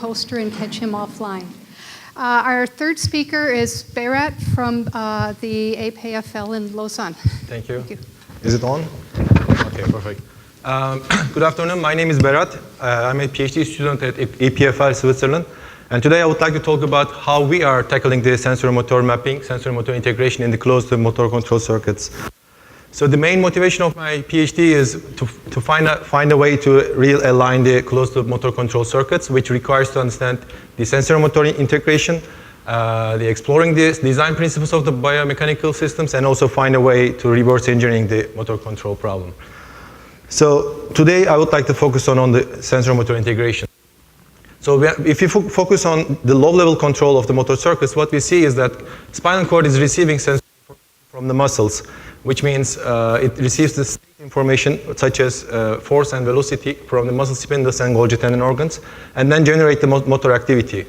poster and catch him offline. Our third speaker is Berat from the APFL in Lausanne. Thank you. Thank you. Is it on? Okay, perfect. Good afternoon. My name is Berat. I'm a PhD student at APFL Switzerland. And today I would like to talk about how we are tackling the sensorimotor mapping, sensorimotor integration in the closed motor control circuits. So the main motivation of my PhD is to find a way to realign the closed motor control circuits, which requires to understand the sensorimotor integration, the exploring the design principles of the biomechanical systems, and also find a way to reverse engineering the motor control problem. So today I would like to focus on the sensorimotor integration. So if you focus on the low-level control of the motor circuits, what we see is that spinal cord is receiving sensors from the muscles, which means it receives the state information such as force and velocity from the muscle spindles and Golgi tendon organs, and then generate the motor activity.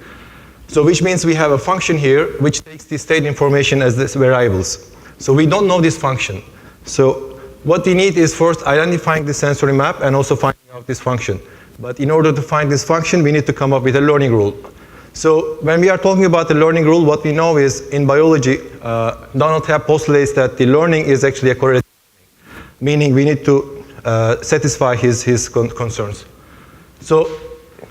So which means we have a function here which takes the state information as these variables. So we don't know this function. So what we need is first identifying the sensory map and also finding out this function. But in order to find this function, we need to come up with a learning rule. So when we are talking about the learning rule, what we know is in biology, Donald Hebb postulates that the learning is actually a correlative learning, meaning we need to satisfy his concerns. So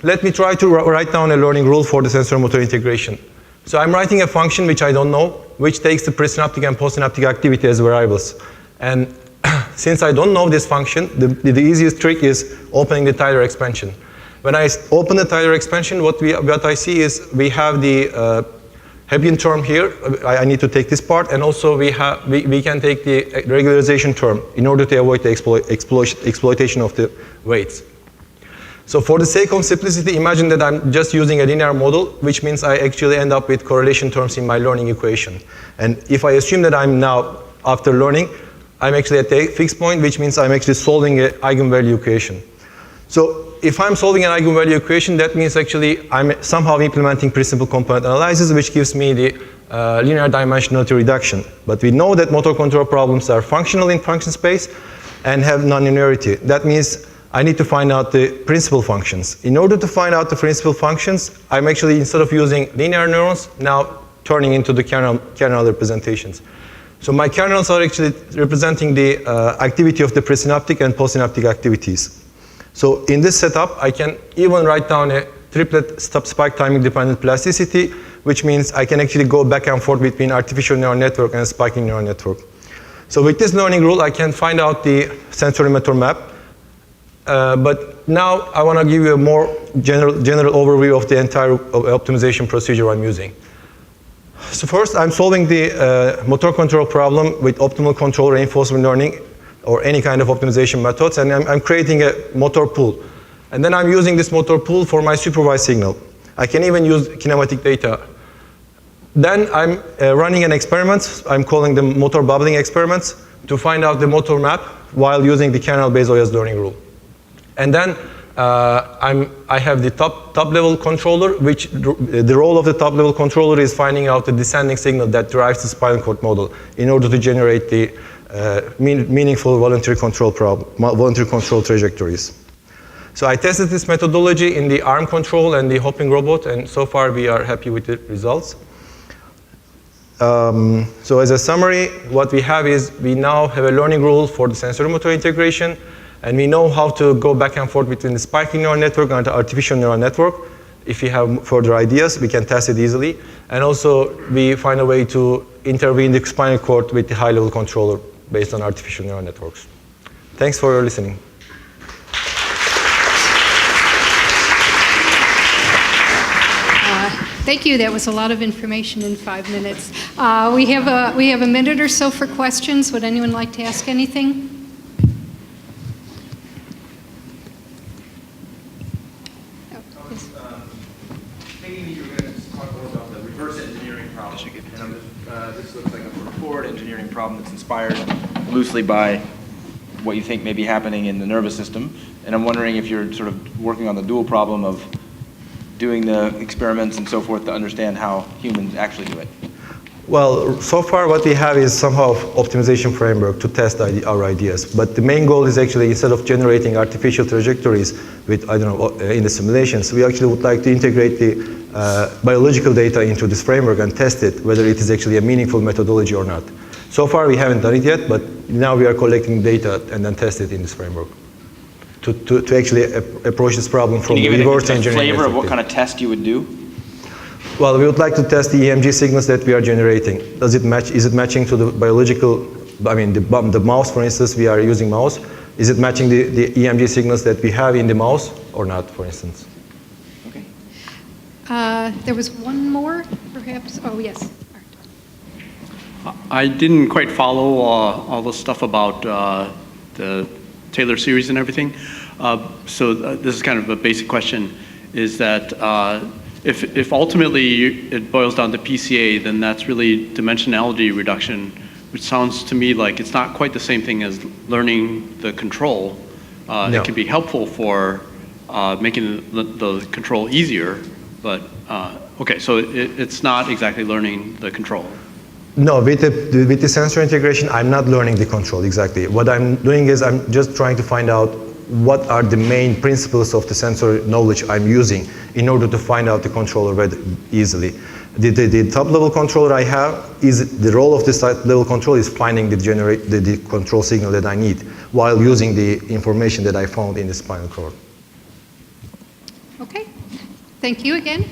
let me try to write down a learning rule for the sensorimotor integration. So I'm writing a function which I don't know, which takes the presynaptic and postsynaptic activity as variables. And since I don't know this function, the easiest trick is opening the titer expansion. When I open the titer expansion, what I see is we have the Hebbian term here. I need to take this part, and also we can take the regularization term in order to avoid the exploitation of the weights. So for the sake of simplicity, imagine that I'm just using a linear model, which means I actually end up with correlation terms in my learning equation. And if I assume that I'm now, after learning, I'm actually at a fixed point, which means I'm actually solving an eigenvalue equation. So if I'm solving an eigenvalue equation, that means actually I'm somehow implementing principal component analysis, which gives me the linear dimensionality reduction. But we know that motor control problems are functional in function space and have nonlinearity. That means I need to find out the principal functions. In order to find out the principal functions, I'm actually, instead of using linear neurons, now turning into the kernel representations. So my kernels are actually representing the activity of the presynaptic and postsynaptic activities. So in this setup, I can even write down a triplet spike timing dependent plasticity, which means I can actually go back and forth between artificial neural network and spiking neural network. So with this learning rule, I can find out the sensorimotor map. But now I want to give you a more general overview of the entire optimization procedure I'm using. So first, I'm solving the motor control problem with optimal control reinforcement learning or any kind of optimization methods, and I'm creating a motor pool. And then I'm using this motor pool for my supervised signal. I can even use kinematic data. Then I'm running an experiment. I'm calling them motor bubbling experiments to find out the motor map while using the kernel-based OS learning rule. And then I have the top level controller, which the role of the top level controller is finding out the descending signal that drives the spinal cord model in order to generate the meaningful voluntary control trajectories. So I tested this methodology in the arm control and the hopping robot, and so far we are happy with the results. So as a summary, what we have is we now have a learning rule for the sensorimotor integration, and we know how to go back and forth between the spiking neural network and the artificial neural network. If we have further ideas, we can test it easily. And also, we find a way to intervene the spinal cord with the high-level controller based on artificial neural networks. Thanks for your listening. Thank you. That was a lot of information in 5 minutes. We have a minute or so for questions. Would anyone like to ask anything? Maybe you're going to talk more about the reverse engineering problem. And this looks like a sort of forward engineering problem that's inspired loosely by what you think may be happening in the nervous system. And I'm wondering if you're sort of working on the dual problem of doing the experiments and so forth to understand how humans actually do it. Well, so far what we have is somehow optimization framework to test our ideas. But the main goal is actually, instead of generating artificial trajectories with, I don't know, in the simulations, we actually would like to integrate the biological data into this framework and test it, whether it is actually a meaningful methodology or not. So far we haven't done it yet, but now we are collecting data and then test it in this framework to actually approach this problem from Can you the give reverse a engineering flavor of what perspective. kind of test you would do? Well, we would like to test the EMG signals that we are generating. Does it match? Is it matching to the biological? I mean, the mouse, for instance, we are using mouse. Is it matching the EMG signals that we have in the mouse or not, for instance? Okay. There was one more, perhaps. Oh, yes. I didn't quite follow all the stuff about the Taylor series and everything. So this is kind of a basic question, is that if ultimately it boils down to PCA, then that's really dimensionality reduction, which sounds to me like it's not quite the same thing as learning the control. No. It can be helpful for making the control easier, but okay, so it's not exactly learning the control. No, with the sensor integration, I'm not learning the control exactly. What I'm doing is I'm just trying to find out what are the main principles of the sensor knowledge I'm using in order to find out the controller very easily. The top level controller I have is the role of this level control is finding the control signal that I need while using the information that I found in the spinal cord. Okay. Thank you again.